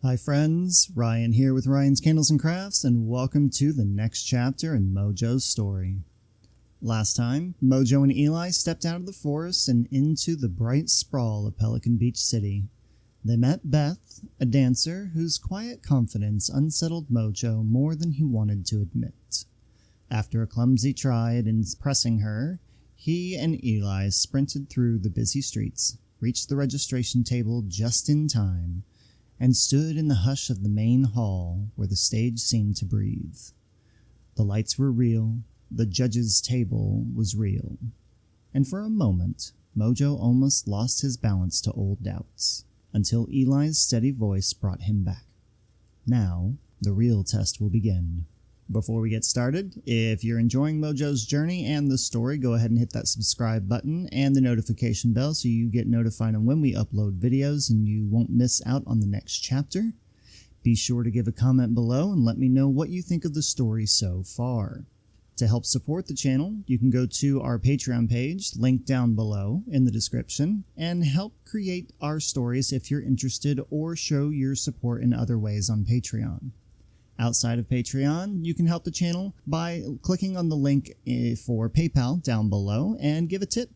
Hi friends, Ryan here with Ryan's Candles and Crafts, and welcome to the next chapter in Mojo's story. Last time, Mojo and Eli stepped out of the forest and into the bright sprawl of Pelican Beach City. They met Beth, a dancer whose quiet confidence unsettled Mojo more than he wanted to admit. After a clumsy try at impressing her, he and Eli sprinted through the busy streets, reached the registration table just in time, and stood in the hush of the main hall where the stage seemed to breathe. The lights were real, the judge's table was real, and for a moment Mojo almost lost his balance to old doubts, until Eli's steady voice brought him back. Now, the real test will begin. Before we get started, if you're enjoying Mojo's journey and the story, go ahead and hit that subscribe button and the notification bell so you get notified on when we upload videos and you won't miss out on the next chapter. Be sure to give a comment below and let me know what you think of the story so far. To help support the channel, you can go to our Patreon page, linked down below in the description, and help create our stories if you're interested or show your support in other ways on Patreon. Outside of Patreon, you can help the channel by clicking on the link for PayPal down below and give a tip.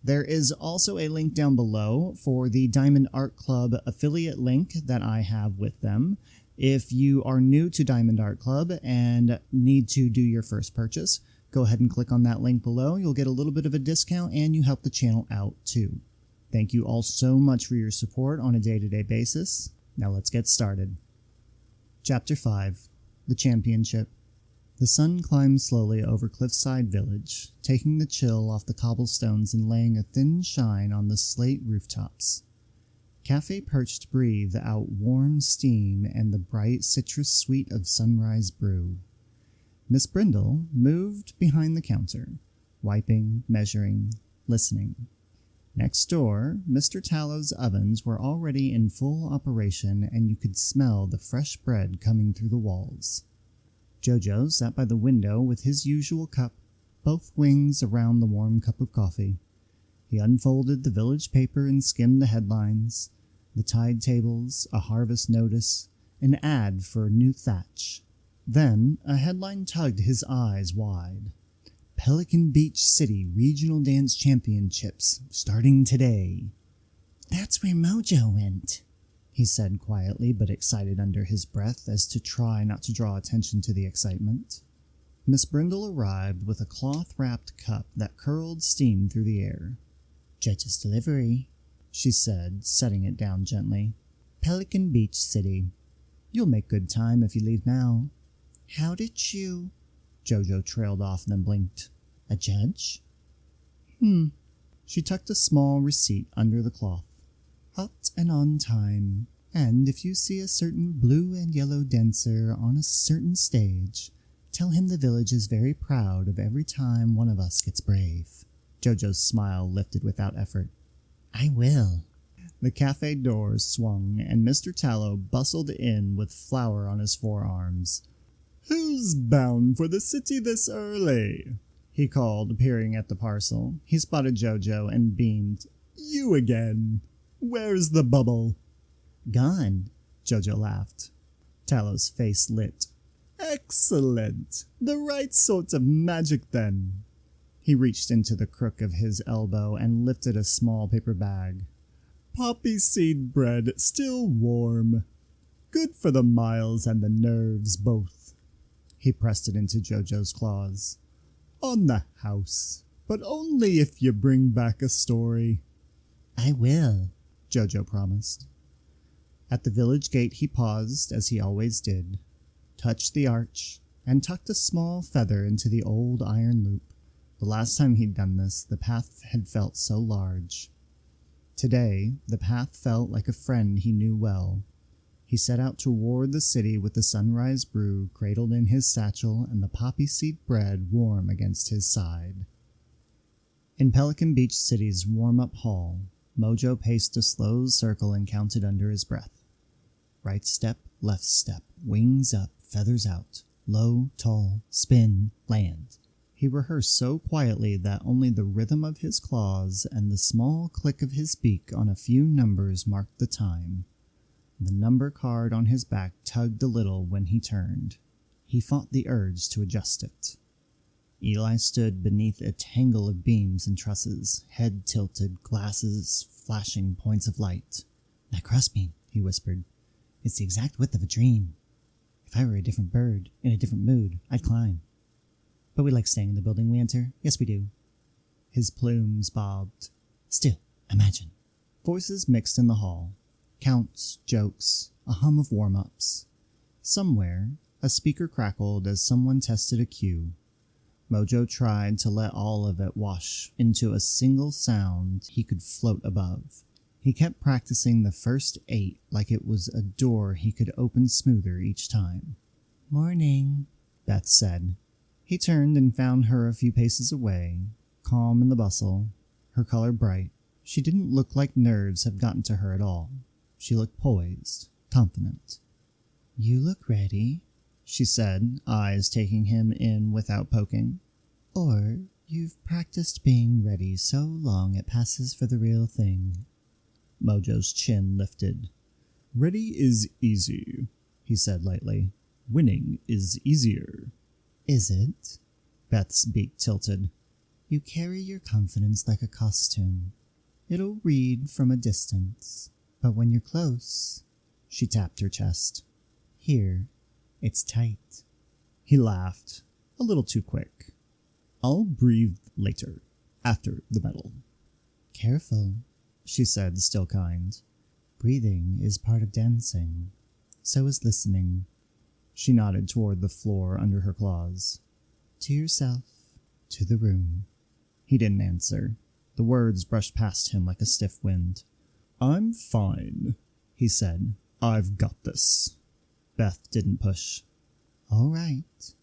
There is also a link down below for the Diamond Art Club affiliate link that I have with them. If you are new to Diamond Art Club and need to do your first purchase, go ahead and click on that link below. You'll get a little bit of a discount and you help the channel out too. Thank you all so much for your support on a day-to-day basis. Now let's get started. Chapter 5. The Championship. The sun climbed slowly over Cliffside Village, taking the chill off the cobblestones and laying a thin shine on the slate rooftops. Cafe Perched breathed out warm steam and the bright citrus sweet of Sunrise Brew. Miss Brindle moved behind the counter, wiping, measuring, listening. Next door, Mr. Tallow's ovens were already in full operation and you could smell the fresh bread coming through the walls. Jojo sat by the window with his usual cup, both wings around the warm cup of coffee. He unfolded the village paper and skimmed the headlines, the tide tables, a harvest notice, an ad for new thatch. Then a headline tugged his eyes wide. Pelican Beach City Regional Dance Championships, starting today. "That's where Mojo went," he said quietly but excited under his breath as to try not to draw attention to the excitement. Miss Brindle arrived with a cloth-wrapped cup that curled steam through the air. "Judge's delivery," she said, setting it down gently. "Pelican Beach City. You'll make good time if you leave now." "How did you—" Jojo trailed off and then blinked. "A judge?" She tucked a small receipt under the cloth. "Hot and on time. And if you see a certain blue and yellow dancer on a certain stage, tell him the village is very proud of every time one of us gets brave." Jojo's smile lifted without effort. "I will." The cafe doors swung and Mr. Tallow bustled in with flour on his forearms. "Who's bound for the city this early?" he called, peering at the parcel. He spotted Jojo and beamed. "You again. Where's the bubble?" "Gone," Jojo laughed. Tallow's face lit. "Excellent. The right sort of magic then." He reached into the crook of his elbow and lifted a small paper bag. "Poppy seed bread, still warm. Good for the miles and the nerves both." He pressed it into Jojo's claws. "On the house, but only if you bring back a story." "I will," Jojo promised. At the village gate he paused, as he always did, touched the arch, and tucked a small feather into the old iron loop. The last time he'd done this, the path had felt so large. Today, the path felt like a friend he knew well. He set out toward the city with the Sunrise Brew cradled in his satchel and the poppy seed bread warm against his side. In Pelican Beach City's warm-up hall, Mojo paced a slow circle and counted under his breath. Right step, left step, wings up, feathers out, low, tall, spin, land. He rehearsed so quietly that only the rhythm of his claws and the small click of his beak on a few numbers marked the time. The number card on his back tugged a little when he turned. He fought the urge to adjust it. Eli stood beneath a tangle of beams and trusses, head tilted, glasses flashing points of light. "That cross beam," he whispered. "It's the exact width of a dream. If I were a different bird, in a different mood, I'd climb. But we like staying in the building we enter. Yes, we do." His plumes bobbed. "Still, imagine." Voices mixed in the hall. Counts, jokes, a hum of warm-ups. Somewhere, a speaker crackled as someone tested a cue. Mojo tried to let all of it wash into a single sound he could float above. He kept practicing the first 8 like it was a door he could open smoother each time. "Morning," Beth said. He turned and found her a few paces away, calm in the bustle, her color bright. She didn't look like nerves had gotten to her at all. She looked poised, confident. "You look ready," she said, eyes taking him in without poking. "Or you've practiced being ready so long it passes for the real thing." Mojo's chin lifted. "Ready is easy," he said lightly. "Winning is easier." "Is it?" Beth's beak tilted. "You carry your confidence like a costume. It'll read from a distance, but when you're close," she tapped her chest. "Here, it's tight." He laughed, a little too quick. "I'll breathe later, after the medal." "Careful," she said, still kind. "Breathing is part of dancing. So is listening." She nodded toward the floor under her claws. "To yourself, to the room." He didn't answer. The words brushed past him like a stiff wind. "I'm fine," he said. "I've got this." Beth didn't push. "All right."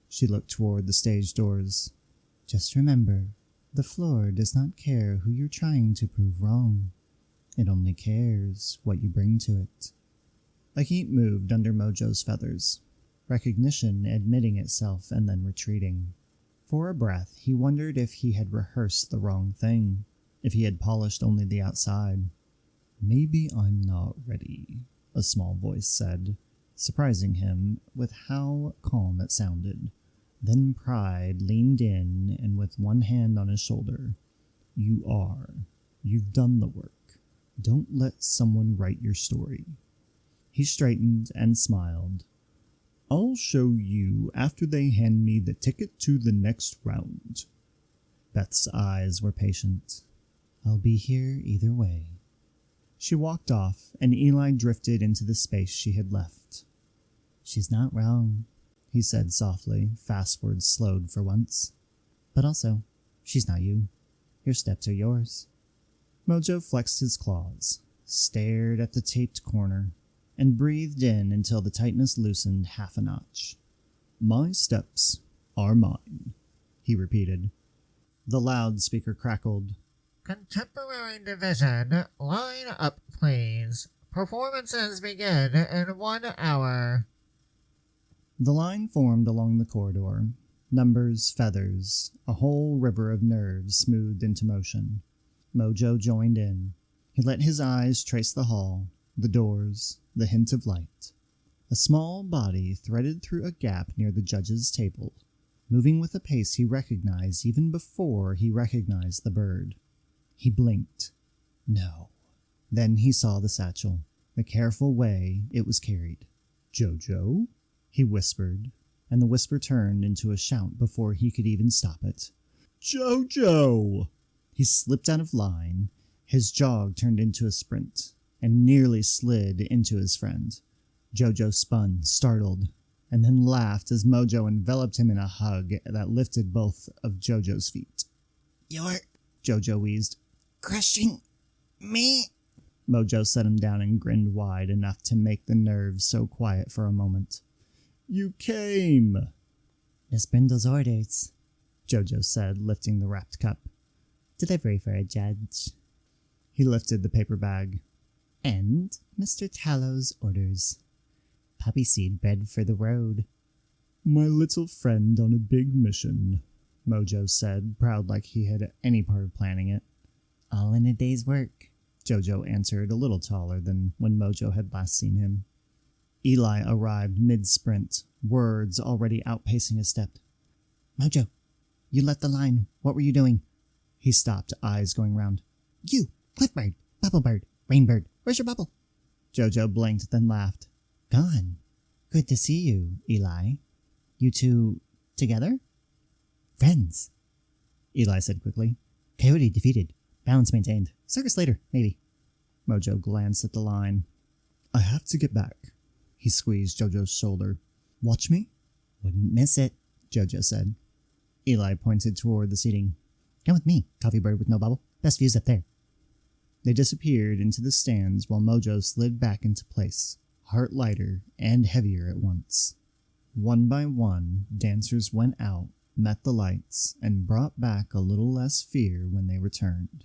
She looked toward the stage doors. "Just remember, the floor does not care who you're trying to prove wrong. It only cares what you bring to it." A heat moved under Mojo's feathers, recognition admitting itself and then retreating. For a breath, he wondered if he had rehearsed the wrong thing, if he had polished only the outside. "Maybe I'm not ready," a small voice said, surprising him with how calm it sounded. Then pride leaned in and with one hand on his shoulder. "You are. You've done the work. Don't let someone write your story." He straightened and smiled. "I'll show you after they hand me the ticket to the next round." Beth's eyes were patient. "I'll be here either way." She walked off, and Eli drifted into the space she had left. "She's not wrong," he said softly, fast words slowed for once. "But also, she's not you. Your steps are yours." Mojo flexed his claws, stared at the taped corner, and breathed in until the tightness loosened half a notch. "My steps are mine," he repeated. The loudspeaker crackled. "Contemporary division, line up please. Performances begin in 1 hour." The line formed along the corridor. Numbers, feathers, a whole river of nerves smoothed into motion. Mojo joined in. He let his eyes trace the hall, the doors, the hint of light. A small body threaded through a gap near the judge's table, moving with a pace he recognized even before he recognized the bird. He blinked. No. Then he saw the satchel, the careful way it was carried. "Jojo?" he whispered, and the whisper turned into a shout before he could even stop it. "Jojo!" He slipped out of line. His jog turned into a sprint, and nearly slid into his friend. Jojo spun, startled, and then laughed as Mojo enveloped him in a hug that lifted both of Jojo's feet. "You're," Jojo wheezed, "crushing me." Mojo set him down and grinned wide enough to make the nerves so quiet for a moment. "You came." "Miss Brindle's orders," Jojo said, lifting the wrapped cup. "Delivery for a judge." He lifted the paper bag. "And Mr. Tallow's orders. Poppy seed bread for the road." "My little friend on a big mission," Mojo said, proud like he had any part of planning it. "All in a day's work," Jojo answered, a little taller than when Mojo had last seen him. Eli arrived mid-sprint, words already outpacing his step. Mojo, you let the line. What were you doing? He stopped, eyes going round. You, Cliffbird, Bubblebird, Rainbird, where's your bubble? Jojo blinked, then laughed. Gone. Good to see you, Eli. You two together? Friends, Eli said quickly. Coyote defeated. Balance maintained. Circus later, maybe. Mojo glanced at the line. I have to get back. He squeezed Jojo's shoulder. Watch me? Wouldn't miss it, Jojo said. Eli pointed toward the seating. Come with me, Coffee Bird with no bubble. Best views up there. They disappeared into the stands while Mojo slid back into place, heart lighter and heavier at once. One by one, dancers went out, met the lights, and brought back a little less fear when they returned.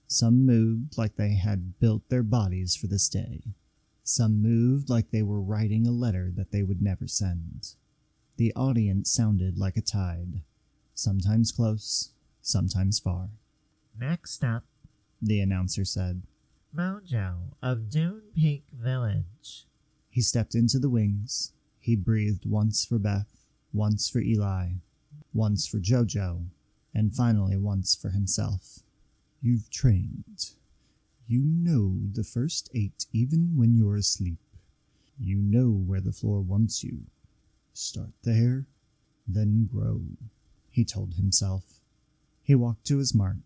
Some moved like they had built their bodies for this day. Some moved like they were writing a letter that they would never send. The audience sounded like a tide, sometimes close, sometimes far. Next up, the announcer said. Mojo of Dune Peak Village. He stepped into the wings. He breathed once for Beth, once for Eli, once for Jojo, and finally once for himself. You've trained. You know the first 8 even when you're asleep. You know where the floor wants you. Start there, then grow, he told himself. He walked to his mark.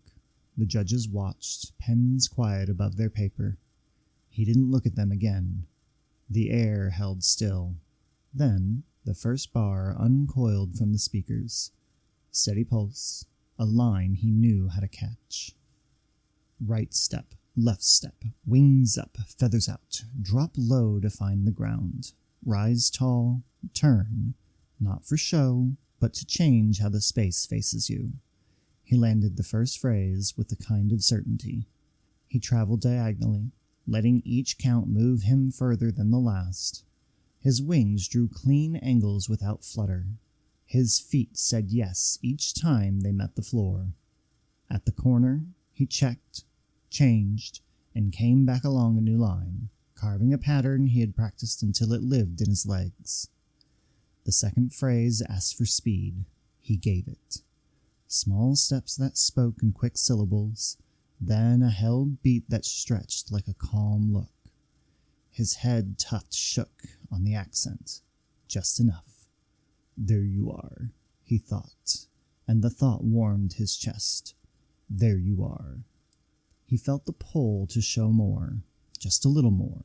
The judges watched, pens quiet above their paper. He didn't look at them again. The air held still. Then the first bar uncoiled from the speakers. Steady pulse, a line he knew how to catch. Right step, left step, wings up, feathers out, drop low to find the ground. Rise tall, turn, not for show, but to change how the space faces you. He landed the first phrase with a kind of certainty. He traveled diagonally, letting each count move him further than the last. His wings drew clean angles without flutter. His feet said yes each time they met the floor. At the corner, he checked, changed, and came back along a new line, carving a pattern he had practiced until it lived in his legs. The second phrase asked for speed. He gave it. Small steps that spoke in quick syllables, then a held beat that stretched like a calm look. His head tuft shook on the accent, just enough. There you are, he thought, and the thought warmed his chest. There you are. He felt the pull to show more, just a little more,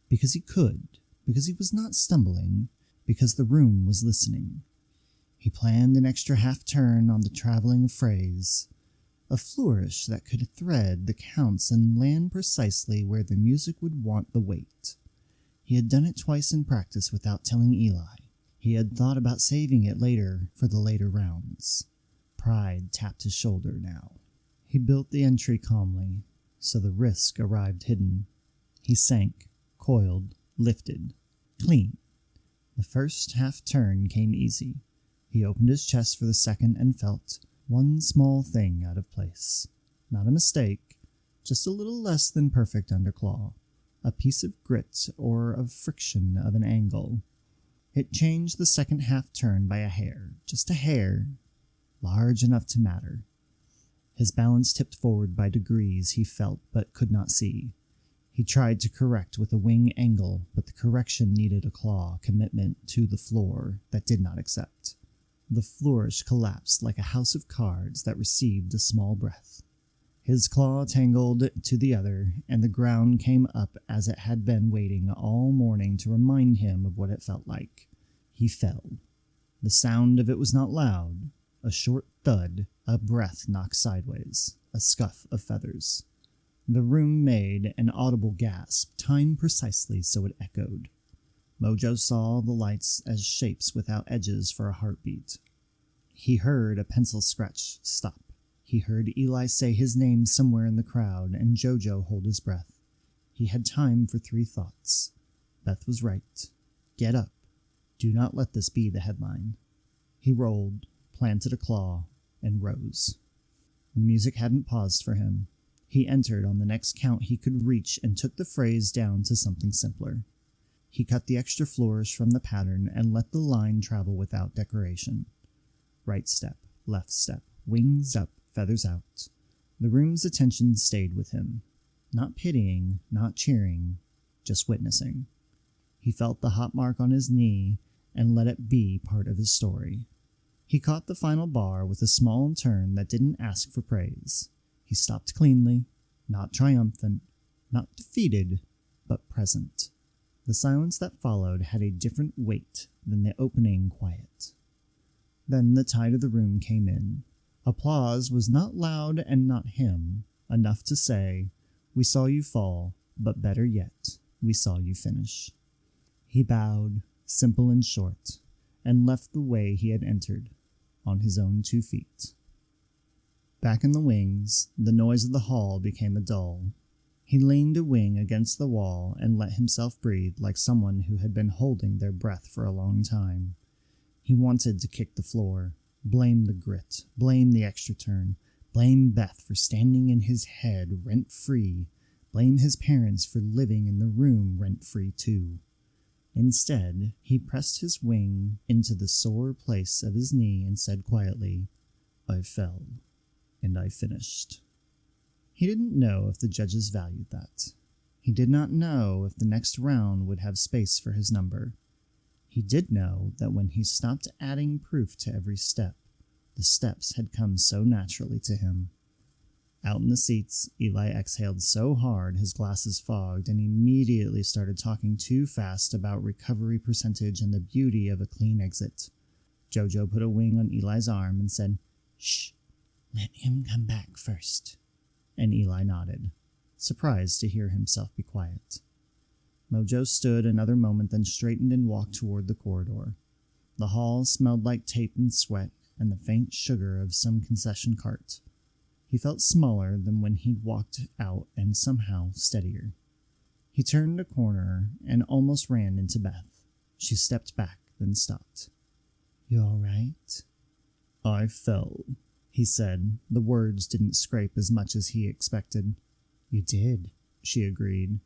because he could, because he was not stumbling, because the room was listening. He planned an extra half-turn on the traveling phrase, a flourish that could thread the counts and land precisely where the music would want the weight. He had done it twice in practice without telling Eli. He had thought about saving it later for the later rounds. Pride tapped his shoulder now. He built the entry calmly, so the risk arrived hidden. He sank, coiled, lifted, clean. The first half-turn came easy. He opened his chest for the second and felt one small thing out of place. Not a mistake, just a little less than perfect underclaw. A piece of grit or of friction of an angle. It changed the second half-turn by a hair, just a hair, large enough to matter. His balance tipped forward by degrees he felt but could not see. He tried to correct with a wing angle, but the correction needed a claw commitment to the floor that did not accept. The flourish collapsed like a house of cards that received a small breath. His claw tangled to the other, and the ground came up as it had been waiting all morning to remind him of what it felt like. He fell. The sound of it was not loud. A short thud, a breath knocked sideways, a scuff of feathers. The room made an audible gasp, timed precisely so it echoed. Mojo saw the lights as shapes without edges for a heartbeat. He heard a pencil scratch stop. He heard Eli say his name somewhere in the crowd, and Jojo hold his breath. He had time for 3 thoughts. Beth was right. Get up. Do not let this be the headline. He rolled, planted a claw, and rose. The music hadn't paused for him. He entered on the next count he could reach and took the phrase down to something simpler. He cut the extra flourish from the pattern and let the line travel without decoration. Right step, left step, wings up, feathers out. The room's attention stayed with him. Not pitying, not cheering, just witnessing. He felt the hot mark on his knee and let it be part of his story. He caught the final bar with a small turn that didn't ask for praise. He stopped cleanly, not triumphant, not defeated, but present. The silence that followed had a different weight than the opening quiet. Then the tide of the room came in. Applause was not loud and not him, enough to say, "We saw you fall, but better yet, we saw you finish." He bowed, simple and short, and left the way he had entered, on his own 2 feet. Back in the wings, the noise of the hall became a dull. He leaned a wing against the wall and let himself breathe like someone who had been holding their breath for a long time. He wanted to kick the floor, blame the grit, blame the extra turn, blame Beth for standing in his head rent-free, blame his parents for living in the room rent-free too. Instead, he pressed his wing into the sore place of his knee and said quietly, "I fell, and I finished." He didn't know if the judges valued that. He did not know if the next round would have space for his number. He did know that when he stopped adding proof to every step, the steps had come so naturally to him. Out in the seats, Eli exhaled so hard his glasses fogged and immediately started talking too fast about recovery percentage and the beauty of a clean exit. Jojo put a wing on Eli's arm and said, "Shh, let him come back first." And Eli nodded, surprised to hear himself be quiet. Mojo stood another moment, then straightened and walked toward the corridor. The hall smelled like tape and sweat and the faint sugar of some concession cart. He felt smaller than when he'd walked out and somehow steadier. He turned a corner and almost ran into Beth. She stepped back, then stopped. "You all right?" "I fell," he said. The words didn't scrape as much as he expected. "You did," she agreed.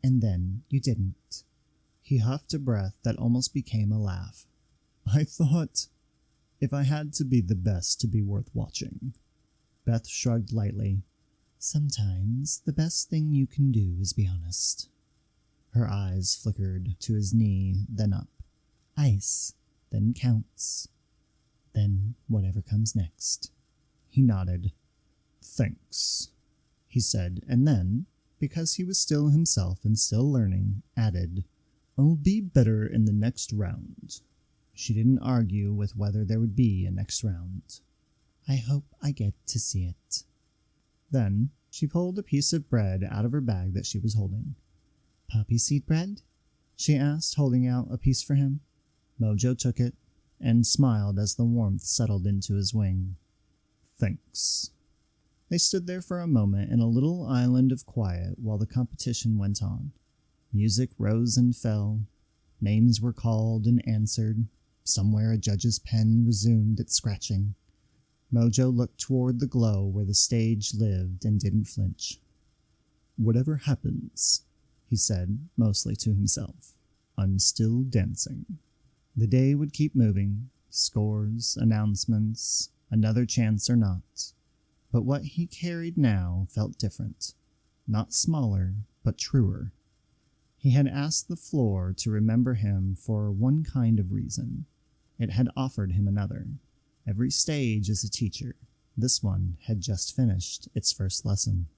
"And then you didn't." He huffed a breath that almost became a laugh. "I thought if I had to be the best to be worth watching." Beth shrugged lightly. "Sometimes the best thing you can do is be honest." Her eyes flickered to his knee, then up. "Ice, then counts. Then whatever comes next." He nodded. "Thanks," he said, and then, because he was still himself and still learning, added, "I'll be better in the next round." She didn't argue with whether there would be a next round. "I hope I get to see it." Then she pulled a piece of bread out of her bag that she was holding. "Poppy seed bread?" she asked, holding out a piece for him. Mojo took it and smiled as the warmth settled into his wing. "Thanks." They stood there for a moment in a little island of quiet while the competition went on. Music rose and fell. Names were called and answered. Somewhere a judge's pen resumed its scratching. Mojo looked toward the glow where the stage lived and didn't flinch. "Whatever happens," he said, mostly to himself, "I'm still dancing." The day would keep moving. Scores, announcements, another chance or not. But what he carried now felt different. Not smaller, but truer. He had asked the floor to remember him for one kind of reason. It had offered him another. Every stage is a teacher. This one had just finished its first lesson.